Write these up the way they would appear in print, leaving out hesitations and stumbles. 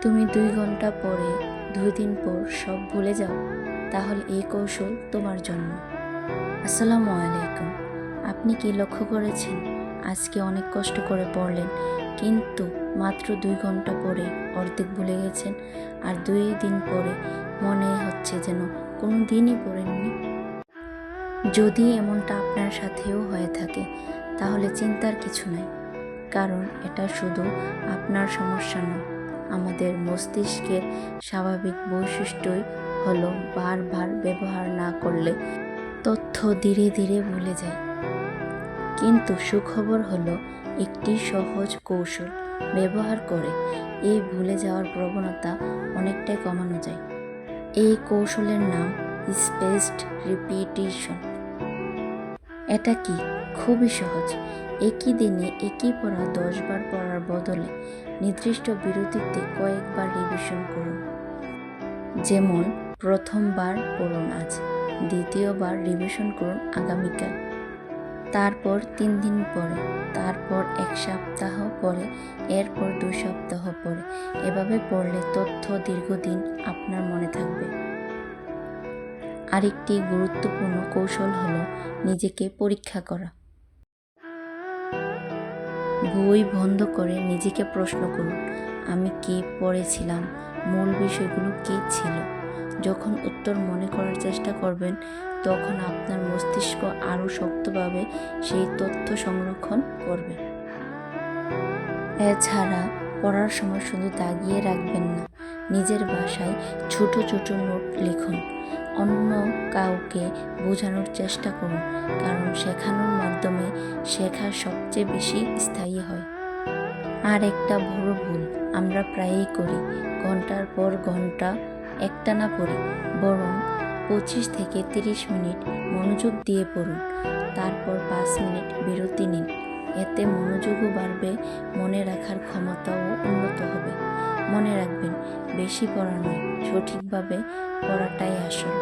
তুমি 2 ঘন্টা পরে 2 দিন পর সব ভুলে যাও, তাহলে এই কৌশল তোমার জন্য। আসসালামু আলাইকুম। আপনি কি লক্ষ্য করেছেন, আজকে অনেক কষ্ট করে পড়লেন, কিন্তু মাত্র 2 ঘন্টা পরে অর্ধেক ভুলে গেছেন, আর 2 দিন পরে মনে হচ্ছে যেন কোনো দিনই পড়েননি। যদি এমনটা আপনার সাথেও হয়ে থাকে, তাহলে চিন্তার কিছু নাই, কারণ এটা শুধু আপনার সমস্যা নয়। আমাদের মস্তিষ্কের স্বাভাবিক বৈশিষ্ট্যই হলো বারবার ব্যবহার না করলে তথ্য ধীরে ধীরে ভুলে যায়। কিন্তু সুখবর হলো, একটি সহজ কৌশল ব্যবহার করে এই ভুলে যাওয়ার প্রবণতা অনেকটাই কমানো যায়। এই কৌশলের নাম স্পেসড রিপিটিশন। এটা কি? খুবই সহজ। একই দিনে একই পড়া 10 বার পড়ার বদলে নির্দিষ্ট বিরতিতে কয়েকবার রিভিশন করুন। যেমন, প্রথমবার পড়ুন আজ, দ্বিতীয়বার রিভিশন করুন আগামীকাল, তারপর 3 দিন পরে, তারপর 1 সপ্তাহ পরে, এরপর 2 সপ্তাহ পরে। এভাবে পড়লে তথ্য দীর্ঘদিন আপনার মনে থাকবে। আরেকটি গুরুত্বপূর্ণ কৌশল হলো নিজেকে পরীক্ষা করা। বই বন্ধ করে নিজেকে প্রশ্ন করুন, আমি কি পড়েছিলাম, মূল বিষয়গুলো কী ছিল। যখন উত্তর মনে করার চেষ্টা করবেন, তখন আপনার মস্তিষ্ক আরও শক্তভাবে সেই তথ্য সংরক্ষণ করবে। এছাড়া পড়ার সময় শুধু দাগিয়ে রাখবেন না, নিজের ভাষায় ছোট ছোট নোট লিখুন। অন্য কাউকে বোঝানোর চেষ্টা করুন, কারণ শেখানোর মাধ্যমে শেখা সবচেয়ে বেশি স্থায়ী হয়। আর একটা বড় ভুল আমরা প্রায়ই করি, ঘন্টার পর ঘন্টা একটানা পড়ি। বরং 25 থেকে 30 মিনিট মনোযোগ দিয়ে পড়ুন, তারপর 5 মিনিট বিরতি নিন। এতে মনোযোগও বাড়বে, মনে রাখার ক্ষমতাও উন্নত হবে। মনে রাখবেন, বেশি পড়া নয়, সঠিকভাবে পড়াটাই আসল।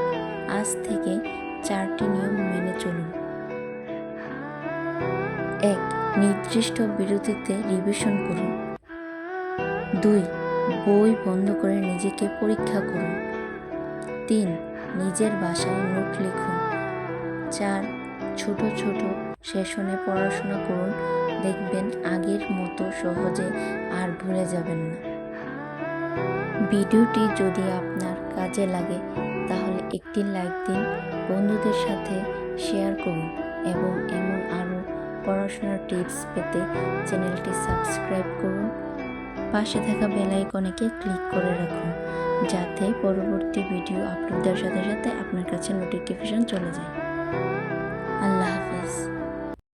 আজ থেকে 4টি নিয়ম মেনে চলুন। 1. নির্দিষ্ট বিরতিতে রিভিশন করুন। 2. বই বন্ধ করে নিজেকে পরীক্ষা করুন। 3. নিজের ভাষায় নোট লিখুন। 4. ছোট ছোট সেশনে পড়াশোনা করুন, দেখবেন আগের মতো সহজে আর ভুলে যাবেন না। ভিডিওটি যদি আপনার কাজে লাগে, তাহলে একটি লাইক দিন, বন্ধুদের সাথে শেয়ার করুন এবং এমন আরও পড়াশোনার টিপস পেতে চ্যানেলটি সাবস্ক্রাইব করুন। পাশে থাকা বেল আইকনে ক্লিক করে রাখুন, যাতে পরবর্তী ভিডিও আপলোড দেওয়ার সাথে সাথে আপনার কাছে নোটিফিকেশন চলে যায়।